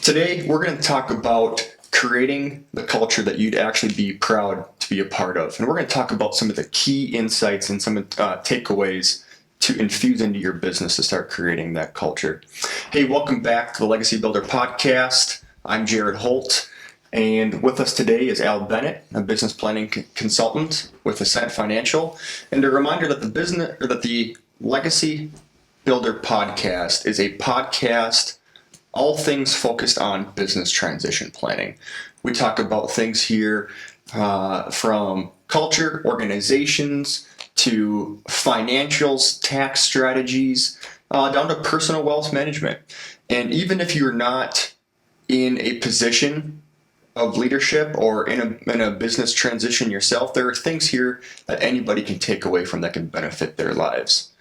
Today, we're going to talk about creating the culture that you'd actually be proud to be a part of. And we're going to talk about some of the key insights and some takeaways to infuse into your business to start creating that culture. Hey, welcome back to the Legacy Builder Podcast. I'm Jared Holt, and with us today is Al Bennett, a business planning consultant with Ascent Financial. And a reminder that the Legacy Builder Podcast is a podcast all things focused on business transition planning. We talk about things here from culture, organizations, to financials, tax strategies, down to personal wealth management. And even if you're not in a position of leadership or in a business transition yourself, there are things here that anybody can take away from that can benefit their lives.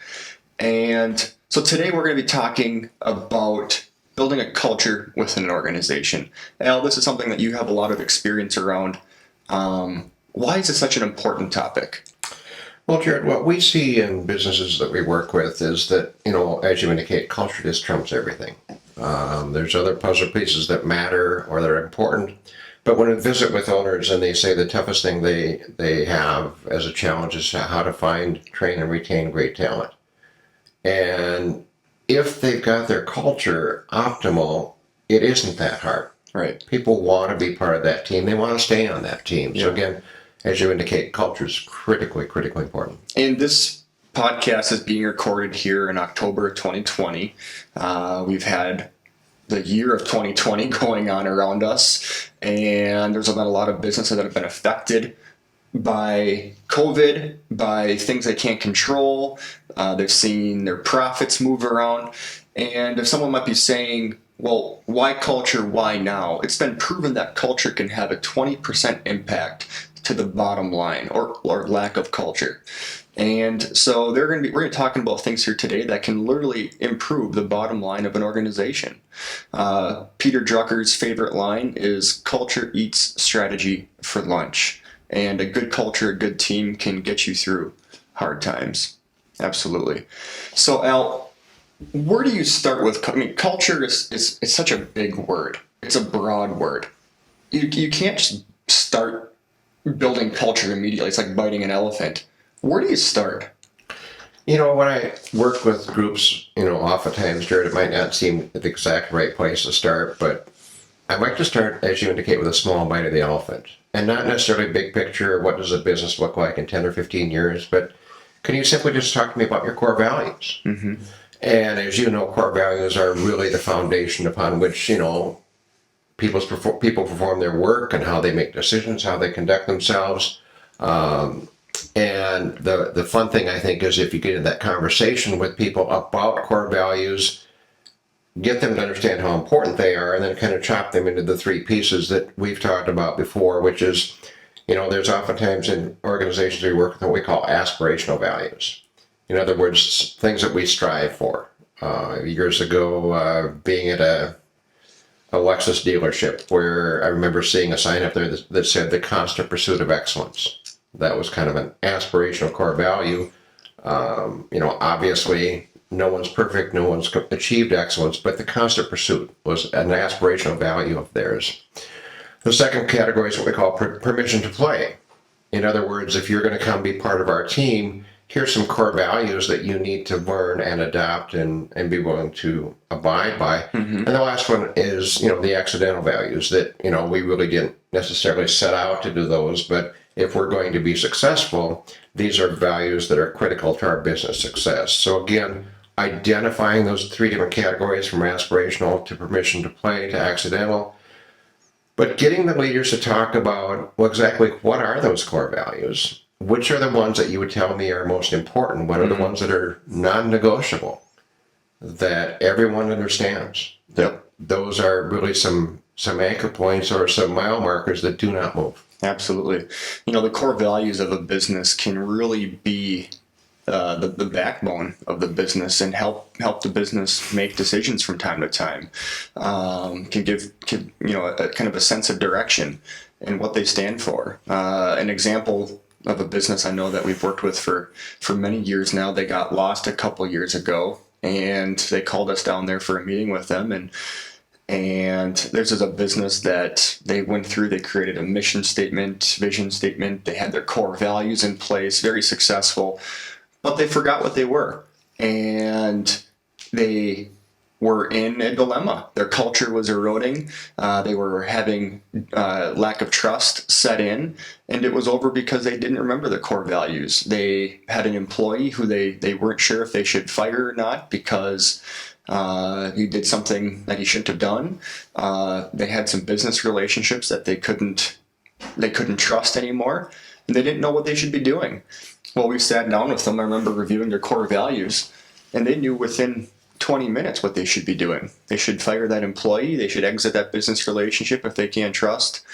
And so today we're going to be talking about building a culture within an organization. Al, this is something that you have a lot of experience around. Why is it such an important topic? Well, Jared, what we see in businesses that we work with is that, as you indicate, culture just trumps everything. There's other puzzle pieces that matter or that are important. But when we visit with owners and they say the toughest thing they have as a challenge is how to find, train, and retain great talent. And if they've got their culture optimal, it isn't that hard. Right. People want to be part of that team. They want to stay on that team. Yeah. So again, as you indicate, culture is critically important. And this podcast is being recorded here in October of 2020. We've had the year of 2020 going on around us, and there's been a lot of businesses that have been affected by COVID, by things they can't control. They've seen their profits move around. And if someone might be saying, well, why culture? Why now? It's been proven that culture can have a 20% impact to the bottom line or lack of culture. And so we're going to be talking about things here today that can literally improve the bottom line of an organization. Peter Drucker's favorite line is culture eats strategy for lunch. And a good culture, a good team can get you through hard times. Absolutely. So Al, where do you start with? I mean, culture is such a big word. It's a broad word. You can't just start building culture immediately. It's like biting an elephant. Where do you start? When I work with groups, oftentimes, Jared, it might not seem the exact right place to start, but I like to start, as you indicate, with a small bite of the elephant. And not necessarily big picture, what does a business look like in 10 or 15 years, but can you simply just talk to me about your core values? Mm-hmm. And as you know, core values are really the foundation upon which, people perform their work and how they make decisions, how they conduct themselves. And the fun thing, I think, is if you get in that conversation with people about core values, get them to understand how important they are, and then kind of chop them into the three pieces that we've talked about before, which is, there's oftentimes in organizations we work with what we call aspirational values. In other words, things that we strive for. Years ago, being at a Lexus dealership, where I remember seeing a sign up there that said the constant pursuit of excellence. That was kind of an aspirational core value. Obviously, no one's perfect, no one's achieved excellence, but the constant pursuit was an aspirational value of theirs. The second category is what we call permission to play. In other words, if you're going to come be part of our team, here's some core values that you need to learn and adopt and be willing to abide by. Mm-hmm. And the last one is, the accidental values that, we really didn't necessarily set out to do those, but if we're going to be successful, these are values that are critical to our business success. So again, identifying those three different categories from aspirational to permission to play to accidental, but getting the leaders to talk about, well, exactly what are those core values? Which are the ones that you would tell me are most important? What are the ones that are non-negotiable that everyone understands? That those are really some anchor points or some mile markers that do not move. Absolutely. The core values of a business can really be the backbone of the business and help the business make decisions from time to time. Can give a kind of a sense of direction and what they stand for. An example of a business I know that we've worked with for many years now. They got lost a couple years ago, and they called us down there for a meeting with them, and And this is a business that they went through. They created a mission statement, vision statement. They had their core values in place, very successful, but they forgot what they were. And they were in a dilemma. Their culture was eroding. They were having lack of trust set in, and it was over because they didn't remember the core values. They had an employee who they weren't sure if they should fire or not because he did something that he shouldn't have done. They had some business relationships that they couldn't trust anymore, and they didn't know what they should be doing. Well, we sat down with them. I remember reviewing their core values, and they knew within 20 minutes what they should be doing. They should fire that employee. They should exit that business relationship if they can't trust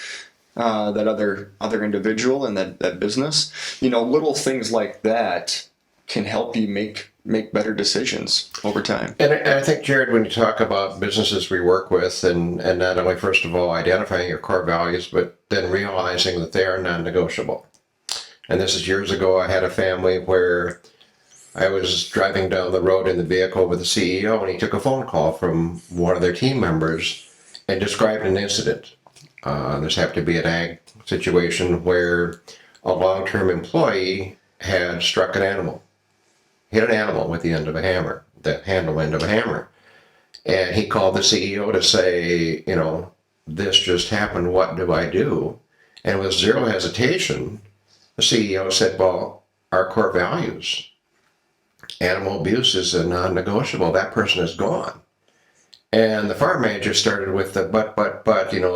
that other individual and that business. Little things like that can help you make better decisions over time. And I think, Jared, when you talk about businesses we work with, and not only, first of all, identifying your core values, but then realizing that they are non-negotiable. And this is years ago. I had a family where I was driving down the road in the vehicle with the CEO, and he took a phone call from one of their team members and described an incident. This happened to be an ag situation where a long-term employee had struck an animal, hit an animal with the end of a hammer, the handle end of a hammer. And he called the CEO to say, this just happened, what do I do? And with zero hesitation, the CEO said, well, our core values, animal abuse is a non-negotiable. That person is gone. And the farm manager started with the but,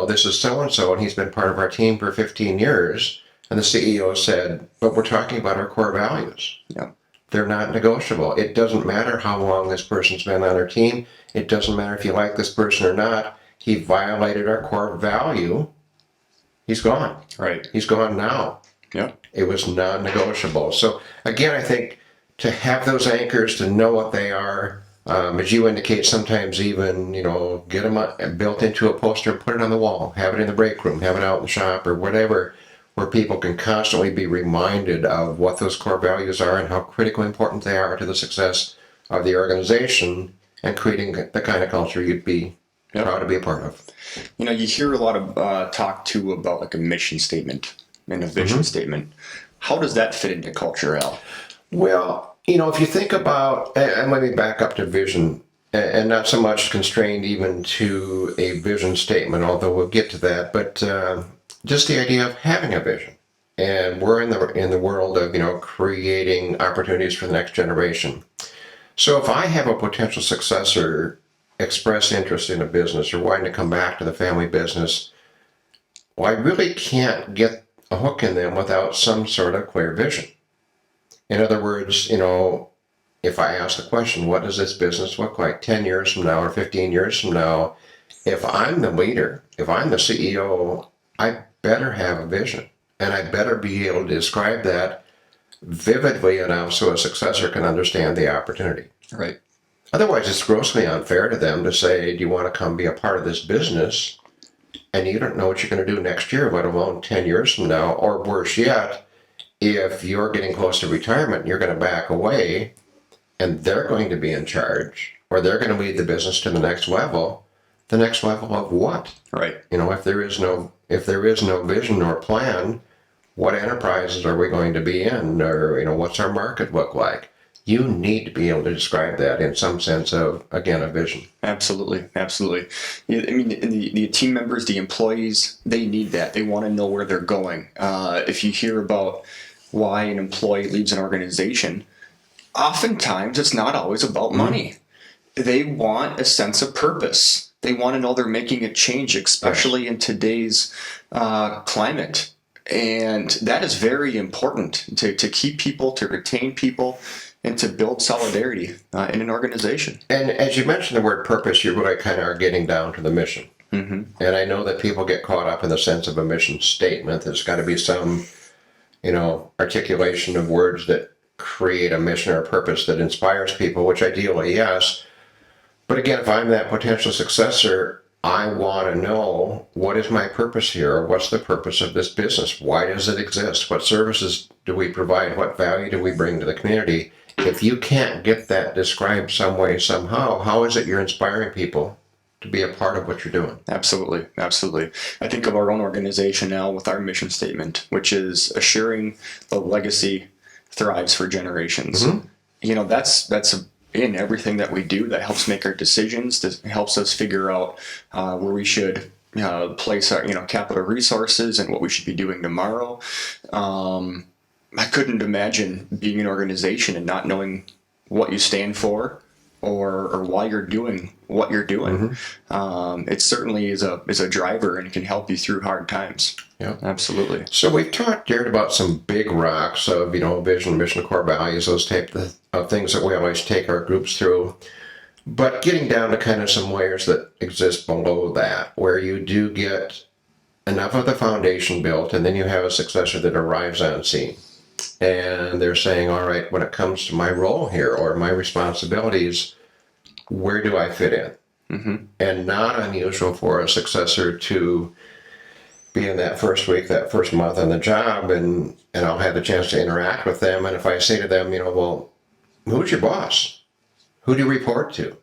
this is so-and-so, and he's been part of our team for 15 years. And the CEO said, but we're talking about our core values. Yeah. They're not negotiable. It doesn't matter how long this person's been on our team. It doesn't matter if you like this person or not. He violated our core value. He's gone. Right. He's gone now. Yeah. It was non-negotiable. So again, I think to have those anchors, to know what they are, as you indicate, sometimes even, get them built into a poster and put it on the wall, have it in the break room, have it out in the shop or whatever, where people can constantly be reminded of what those core values are and how critically important they are to the success of the organization and creating the kind of culture you'd be proud to be a part of. You hear a lot of talk too about like a mission statement and a vision statement. How does that fit into culture, Al? Well, if you think about, and let me back up to vision, and not so much constrained even to a vision statement, although we'll get to that, but just the idea of having a vision. And we're in the world of, creating opportunities for the next generation. So if I have a potential successor express interest in a business or wanting to come back to the family business, well, I really can't get a hook in them without some sort of clear vision. In other words, if I ask the question, what does this business look like 10 years from now or 15 years from now? If I'm the leader, if I'm the CEO, I better have a vision, and I better be able to describe that vividly enough so a successor can understand the opportunity. Right. Otherwise, it's grossly unfair to them to say, do you want to come be a part of this business? And you don't know what you're going to do next year, let alone 10 years from now, or worse yet, if you're getting close to retirement, you're going to back away and they're going to be in charge, or they're going to lead the business to the next level of what? Right. If there is no vision or plan, what enterprises are we going to be in, or what's our market look like? You need to be able to describe that in some sense of, again, a vision. Absolutely. Yeah, I mean, the team members, the employees, they need that. They want to know where they're going. If you hear about why an employee leaves an organization, oftentimes it's not always about money. They want a sense of purpose. They want to know they're making a change, especially in today's climate. And that is very important to keep people, to retain people, and to build solidarity in an organization. And as you mentioned the word purpose, you really kind of are getting down to the mission. Mm-hmm. And I know that people get caught up in the sense of a mission statement. There's got to be some, articulation of words that create a mission or a purpose that inspires people, which ideally, yes. But again, if I'm that potential successor, I want to know, what is my purpose here? What's the purpose of this business? Why does it exist? What services do we provide? What value do we bring to the community? If you can't get that described some way, somehow, how is it you're inspiring people to be a part of what you're doing. Absolutely. Absolutely. I think of our own organization now with our mission statement, which is assuring the legacy thrives for generations. You know, that's in everything that we do. That helps make our decisions. That helps us figure out where we should place our capital resources and what we should be doing tomorrow. I couldn't imagine being an organization and not knowing what you stand for or why you're doing what you're doing. It certainly is a driver and can help you through hard times. Yeah, absolutely. So we've talked, Jared, about some big rocks of, vision, mission, core values, those type of things that we always take our groups through. But getting down to kind of some layers that exist below that, where you do get enough of the foundation built, and then you have a successor that arrives on scene. And they're saying, all right, when it comes to my role here or my responsibilities, where do I fit in? And not unusual for a successor to be in that first week, that first month on the job, and I'll have the chance to interact with them. And if I say to them, well, who's your boss? Who do you report to?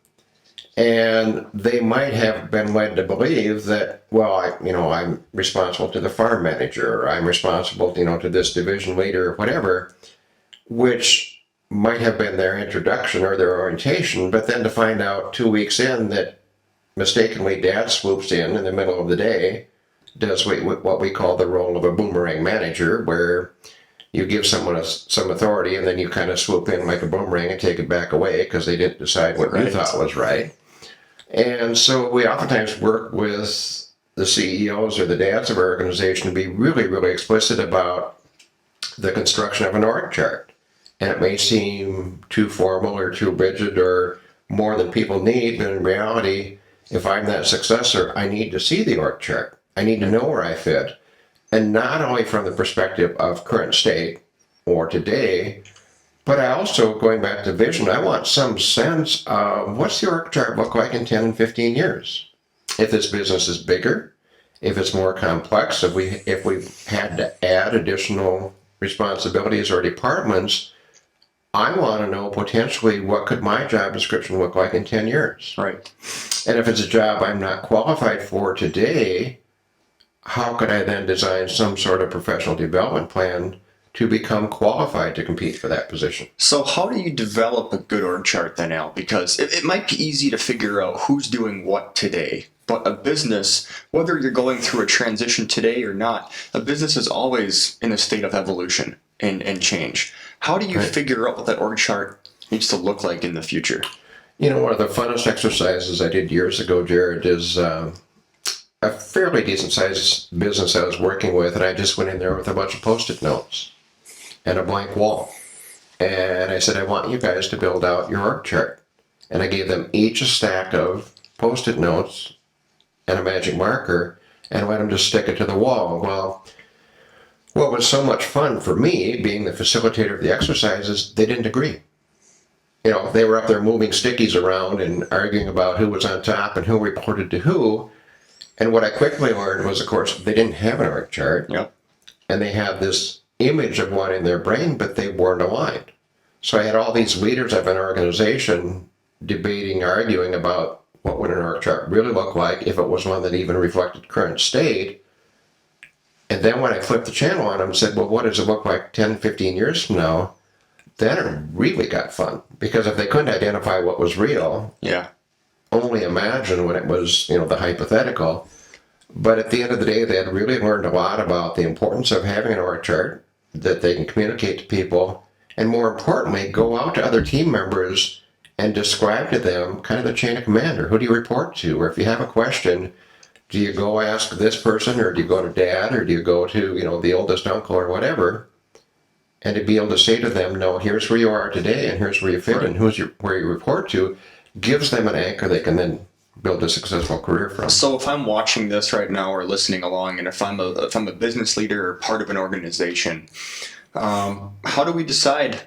And they might have been led to believe that, well, I'm responsible to the farm manager, or I'm responsible, to this division leader, or whatever, which might have been their introduction or their orientation. But then to find out 2 weeks in that mistakenly dad swoops in the middle of the day, does what we call the role of a boomerang manager, where you give someone some authority and then you kind of swoop in like a boomerang and take it back away because they didn't decide what you thought was right. And so we oftentimes work with the CEOs or the dads of our organization to be really, really explicit about the construction of an org chart. And it may seem too formal or too rigid or more than people need, but in reality, if I'm that successor, I need to see the org chart. I need to know where I fit. And not only from the perspective of current state or today, but I also, going back to vision, I want some sense of what's the org chart look like in 10 and 15 years. If this business is bigger, if it's more complex, if we've had to add additional responsibilities or departments, I want to know potentially what could my job description look like in 10 years. Right. And if it's a job I'm not qualified for today, how could I then design some sort of professional development plan to become qualified to compete for that position? So how do you develop a good org chart then, Al? Because it might be easy to figure out who's doing what today, but a business, whether you're going through a transition today or not, a business is always in a state of evolution and change. How do you figure out what that org chart needs to look like in the future? One of the funnest exercises I did years ago, Jared, is a fairly decent-sized business I was working with, and I just went in there with a bunch of Post-it notes and a blank wall. And I said, I want you guys to build out your org chart. And I gave them each a stack of Post-it notes and a magic marker and let them just stick it to the wall. Well, what was so much fun for me, being the facilitator of the exercises, they didn't agree. They were up there moving stickies around and arguing about who was on top and who reported to who. And what I quickly learned was, of course, they didn't have an org chart. Yep. And they had this image of one in their brain, but they weren't aligned. So I had all these leaders of an organization debating, arguing about what would an org chart really look like if it was one that even reflected current state. And then when I flipped the channel on them and said, well, what does it look like 10, 15 years from now? Then it really got fun. Because if they couldn't identify what was real, only imagine when it was, the hypothetical. But at the end of the day, they had really learned a lot about the importance of having an org chart that they can communicate to people, and more importantly, go out to other team members and describe to them kind of the chain of command, or who do you report to, or if you have a question, do you go ask this person, or do you go to dad, or do you go to, the oldest uncle or whatever, and to be able to say to them, no, here's where you are today, and here's where you fit, and where you report to, gives them an anchor they can then build a successful career from. So if I'm watching this right now or listening along, and if I'm a business leader or part of an organization, how do we decide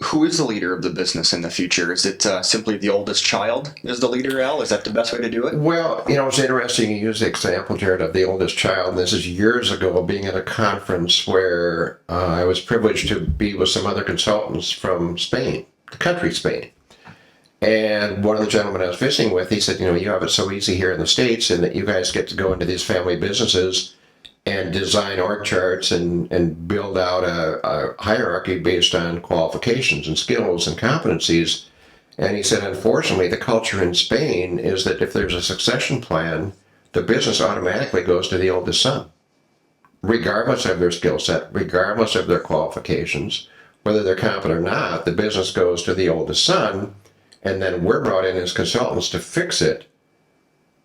who is the leader of the business in the future? Is it simply the oldest child is the leader, Al? Is that the best way to do it? Well, it's interesting you use the example, Jared, of the oldest child. This is years ago, being at a conference where I was privileged to be with some other consultants from Spain, the country Spain. And one of the gentlemen I was visiting with, he said, you have it so easy here in the States, and that you guys get to go into these family businesses and design org charts and build out a hierarchy based on qualifications and skills and competencies. And he said, unfortunately, the culture in Spain is that if there's a succession plan, the business automatically goes to the oldest son, regardless of their skill set, regardless of their qualifications, whether they're competent or not. The business goes to the oldest son, and then we're brought in as consultants to fix it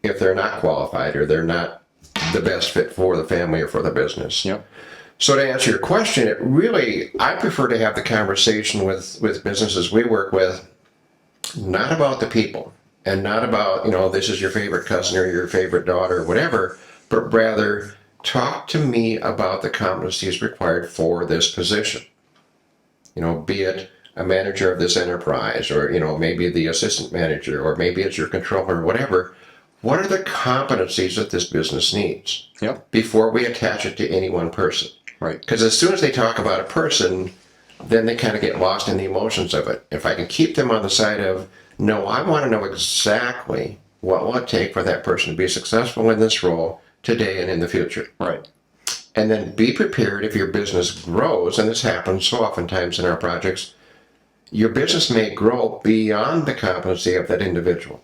if they're not qualified or they're not the best fit for the family or for the business. Yep. So to answer your question, I prefer to have the conversation with businesses we work with, not about the people and not about, this is your favorite cousin or your favorite daughter or whatever, but rather talk to me about the competencies required for this position. Be it a manager of this enterprise, or, maybe the assistant manager, or maybe it's your controller or whatever. What are the competencies that this business needs? Yep. Before we attach it to any one person? Right. Because as soon as they talk about a person, then they kind of get lost in the emotions of it. If I can keep them on the side of, no, I want to know exactly what will it take for that person to be successful in this role today and in the future. Right. And then be prepared if your business grows, and this happens so oftentimes in our projects, your business may grow beyond the competency of that individual.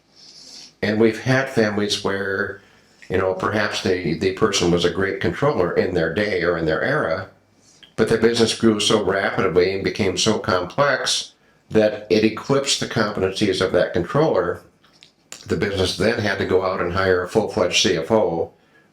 And we've had families where, perhaps the person was a great controller in their day or in their era, but the business grew so rapidly and became so complex that it eclipsed the competencies of that controller. The business then had to go out and hire a full-fledged CFO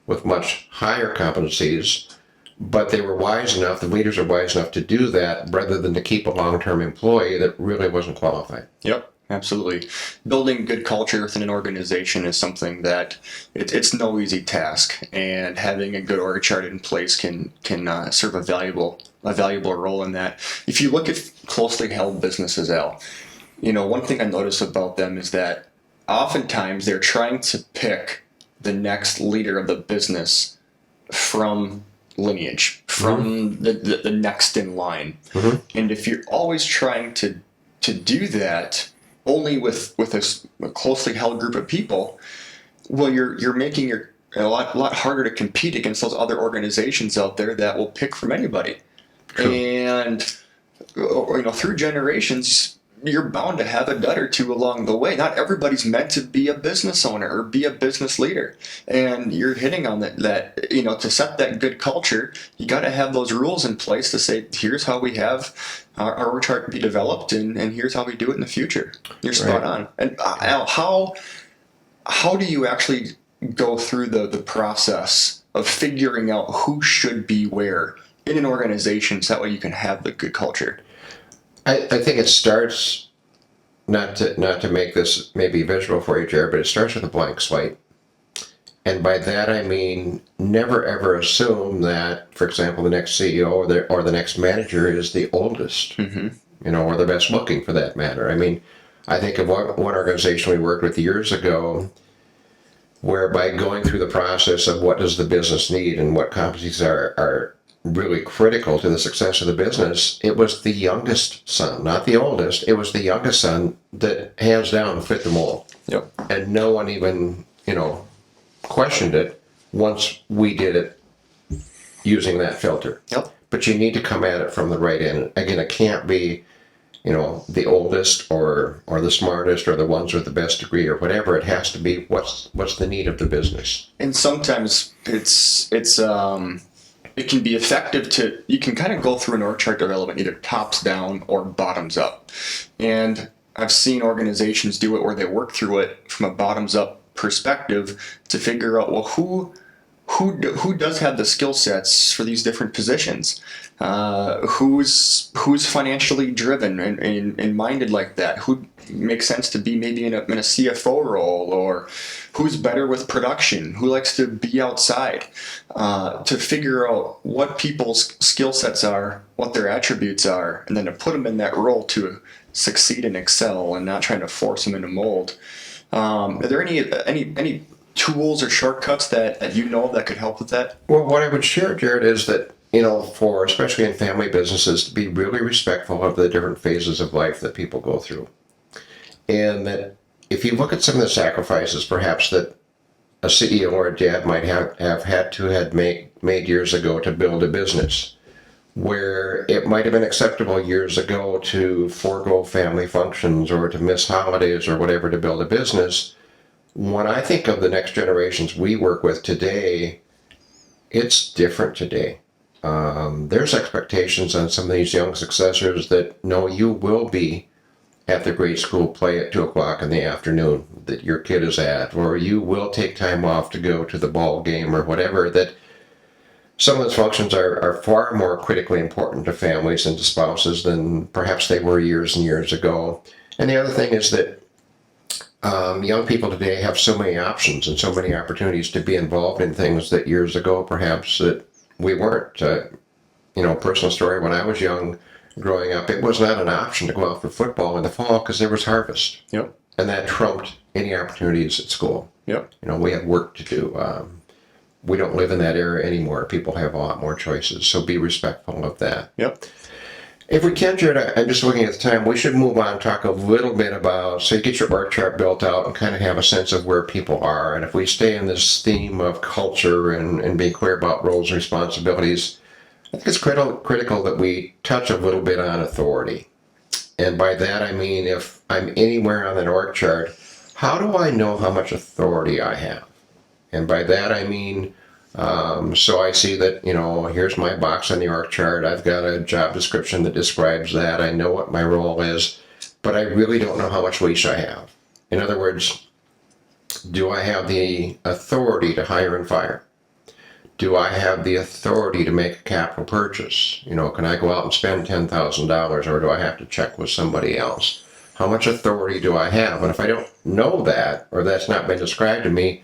with much higher competencies, but they were wise enough, the leaders are wise enough to do that rather than to keep a long-term employee that really wasn't qualified. Yep, absolutely. Building good culture within an organization is something that it's no easy task, and having a good org chart in place can serve a valuable role in that. If you look at closely held businesses, Al, one thing I notice about them is that oftentimes they're trying to pick the next leader of the business from lineage, from the next in line. Mm-hmm. And if you're always trying to do that only with a closely held group of people, well, you're making it a lot harder to compete against those other organizations out there that will pick from anybody. True. And through generations, you're bound to have a dud or two along the way. Not everybody's meant to be a business owner or be a business leader. And you're hitting on that to set that good culture, you got to have those rules in place to say, here's how we have our org chart be developed, and here's how we do it in the future. You're spot on. And Al, how do you actually go through the process of figuring out who should be where in an organization so that way you can have the good culture? I think it starts, not to make this maybe visual for you, Jared, but it starts with a blank slate. And by that I mean never ever assume that, for example, the next CEO or the next manager is the oldest, mm-hmm. Or the best looking for that matter. I mean, I think of one organization we worked with years ago, where by going through the process of what does the business need and what competencies are really critical to the success of the business, it was the youngest son, not the oldest. It was the youngest son that hands down fit the mold. Yep. And no one even, questioned it once we did it using that filter. Yep. But you need to come at it from the right end. Again, it can't be, the oldest or the smartest or the ones with the best degree or whatever. It has to be what's the need of the business. And sometimes it can be effective you can kind of go through an org chart development either tops down or bottoms up. And I've seen organizations do it where they work through it from a bottoms up perspective to figure out, well, who does have the skill sets for these different positions? Who's financially driven and minded like that? Who makes sense to be maybe in a CFO role, or who's better with production? Who likes to be outside? To figure out what people's skill sets are, what their attributes are, and then to put them in that role to succeed and excel, and not trying to force them into mold. Are there any tools or shortcuts that you know that could help with that? Well, what I would share, Jared, is that, for especially in family businesses, to be really respectful of the different phases of life that people go through. And that if you look at some of the sacrifices perhaps that a CEO or a dad might have had to had made years ago to build a business, where it might have been acceptable years ago to forego family functions or to miss holidays or whatever to build a business. When I think of the next generations we work with today, it's different today. There's expectations on some of these young successors that no, you will be at the grade school play at 2 o'clock in the afternoon that your kid is at, or you will take time off to go to the ball game or whatever, that some of those functions are far more critically important to families and to spouses than perhaps they were years and years ago. And the other thing is that young people today have so many options and so many opportunities to be involved in things that years ago perhaps that we weren't. Personal story, when I was young, growing up, it was not an option to go out for football in the fall because there was harvest. Yep. And that trumped any opportunities at school. Yep. We had work to do. We don't live in that era anymore. People have a lot more choices, so be respectful of that. Yep. If we can, Jared, I'm just looking at the time, we should move on and talk a little bit about, so you get your org chart built out and kind of have a sense of where people are. And if we stay in this theme of culture and being clear about roles and responsibilities, I think it's critical that we touch a little bit on authority. And by that, I mean, if I'm anywhere on that org chart, how do I know how much authority I have? And by that, I mean, so I see that, here's my box on the org chart. I've got a job description that describes that. I know what my role is, but I really don't know how much leash I have. In other words, do I have the authority to hire and fire? Do I have the authority to make a capital purchase? Can I go out and spend $10,000, or do I have to check with somebody else? How much authority do I have? And if I don't know that, or that's not been described to me,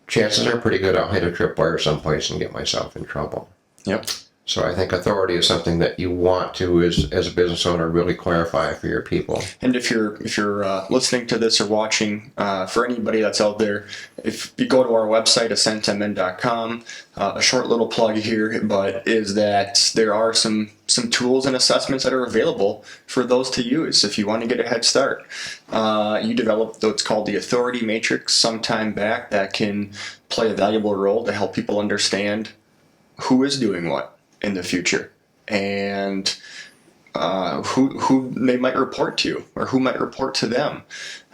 chances are pretty good I'll hit a tripwire someplace and get myself in trouble. Yep. So I think authority is something that you want to, as a business owner, really clarify for your people. And if you're listening to this or watching, for anybody that's out there, if you go to our website, ascentmn.com, a short little plug here, but is that there are some tools and assessments that are available for those to use if you want to get a head start. You developed what's called the Authority Matrix some time back that can play a valuable role to help people understand who is doing what in the future, and who they might report to, or who might report to them.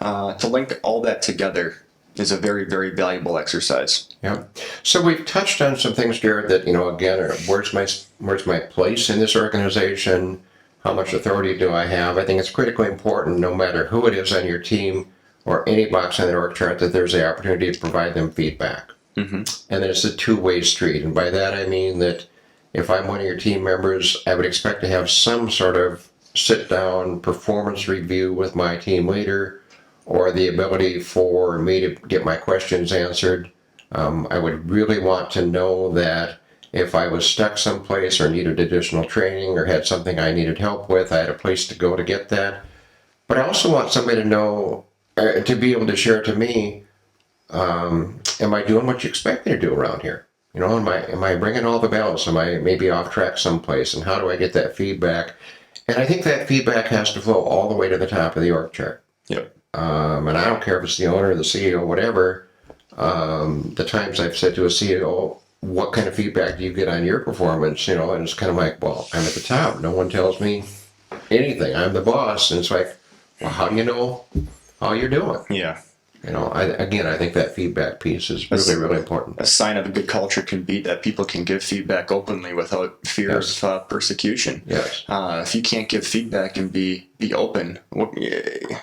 To link all that together is a very, very valuable exercise. Yeah. So we've touched on some things, Jared, that, again, where's my place in this organization? How much authority do I have? I think it's critically important, no matter who it is on your team or any box on the org chart, that there's the opportunity to provide them feedback. Mm-hmm. And that it's a two-way street. And by that, I mean that if I'm one of your team members, I would expect to have some sort of sit-down performance review with my team leader, or the ability for me to get my questions answered. I would really want to know that if I was stuck someplace or needed additional training or had something I needed help with, I had a place to go to get that. But I also want somebody to know, to be able to share to me, am I doing what you expect me to do around here? Am I bringing all the bells? Am I maybe off track someplace? And how do I get that feedback? And I think that feedback has to flow all the way to the top of the org chart. Yep. And I don't care if it's the owner, the CEO, whatever. The times I've said to a CEO, what kind of feedback do you get on your performance? And it's kind of like, well, I'm at the top. No one tells me anything. I'm the boss. And it's like, well, how do you know how you're doing? Yeah. I think that feedback piece is really, really important. A sign of a good culture can be that people can give feedback openly without fear of persecution. Yes. If you can't give feedback and be open,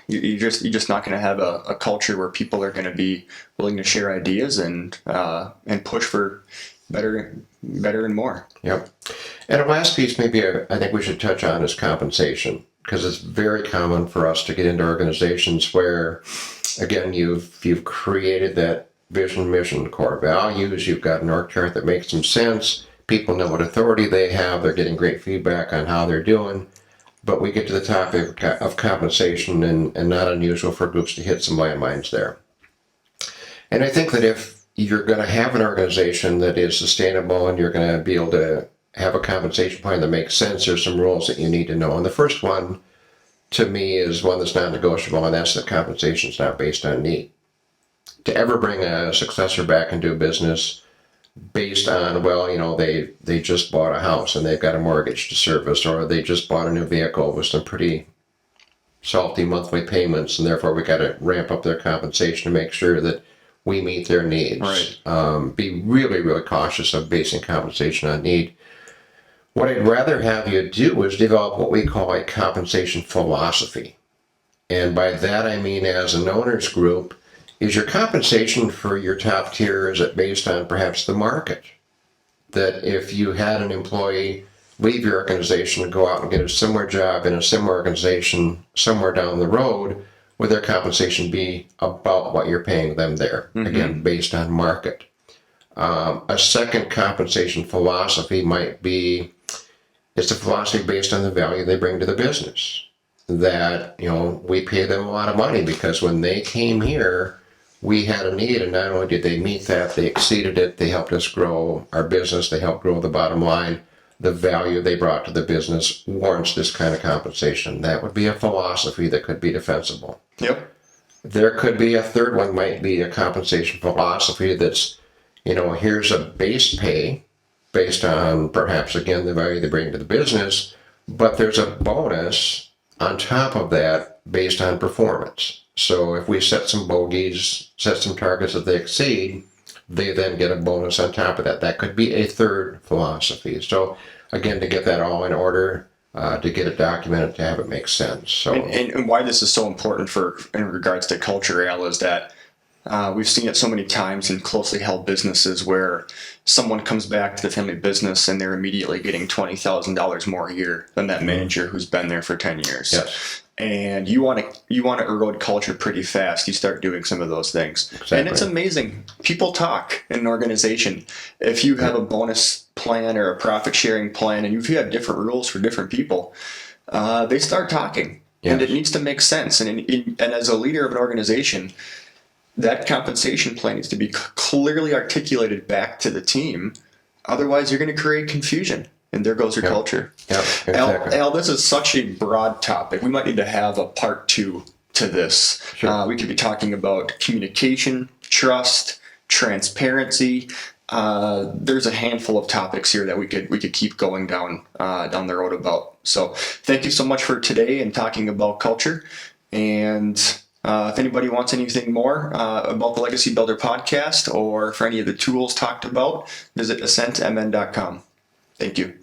you're just not going to have a culture where people are going to be willing to share ideas and push for better and more. Yep. And a last piece, maybe I think we should touch on, is compensation, because it's very common for us to get into organizations where, again, you've created that vision, mission, core values. You've got an org chart that makes some sense. People know what authority they have. They're getting great feedback on how they're doing. But we get to the topic of compensation, and not unusual for groups to hit some landmines there. And I think that if you're going to have an organization that is sustainable and you're going to be able to have a compensation plan that makes sense, there's some rules that you need to know. And the first one, to me is one that's not negotiable, and that's that compensation is not based on need. To ever bring a successor back into a business based on, well, they just bought a house and they've got a mortgage to service, or they just bought a new vehicle with some pretty salty monthly payments, and therefore we got to ramp up their compensation to make sure that we meet their needs. Right. Be really, really cautious of basing compensation on need. What I'd rather have you do is develop what we call a compensation philosophy. And by that I mean, as an owners group, is your compensation for your top tier, is it based on perhaps the market? That if you had an employee leave your organization and go out and get a similar job in a similar organization somewhere down the road, would their compensation be about what you're paying them there? Mm-hmm. Again, based on market. A second compensation philosophy might be, it's a philosophy based on the value they bring to the business. That, we pay them a lot of money because when they came here, we had a need, and not only did they meet that, they exceeded it. They helped us grow our business. They helped grow the bottom line. The value they brought to the business warrants this kind of compensation. That would be a philosophy that could be defensible. Yep. There could be a third one, might be a compensation philosophy that's, here's a base pay based on perhaps, again, the value they bring to the business, but there's a bonus on top of that based on performance. So if we set some bogeys, set some targets that they exceed, they then get a bonus on top of that. That could be a third philosophy. So again, to get that all in order, to get it documented, to have it make sense. So and why this is so important in regards to culture, Al, is that we've seen it so many times in closely held businesses where someone comes back to the family business and they're immediately getting $20,000 more a year than that manager who's been there for 10 years. Yes. And you want to erode culture pretty fast. You start doing some of those things. Exactly. And it's amazing. People talk in an organization. If you have a bonus plan or a profit sharing plan, and if you have different rules for different people, they start talking. Yes. And it needs to make sense. And as a leader of an organization, that compensation plan needs to be clearly articulated back to the team. Otherwise, you're going to create confusion. And there goes your culture. Yeah, exactly. Al, this is such a broad topic. We might need to have a part 2 to this. Sure. We could be talking about communication, trust, transparency. There's a handful of topics here that we could keep going down the road about. So thank you so much for today and talking about culture. And if anybody wants anything more about the Legacy Builder podcast or for any of the tools talked about, visit ascentmn.com. Thank you.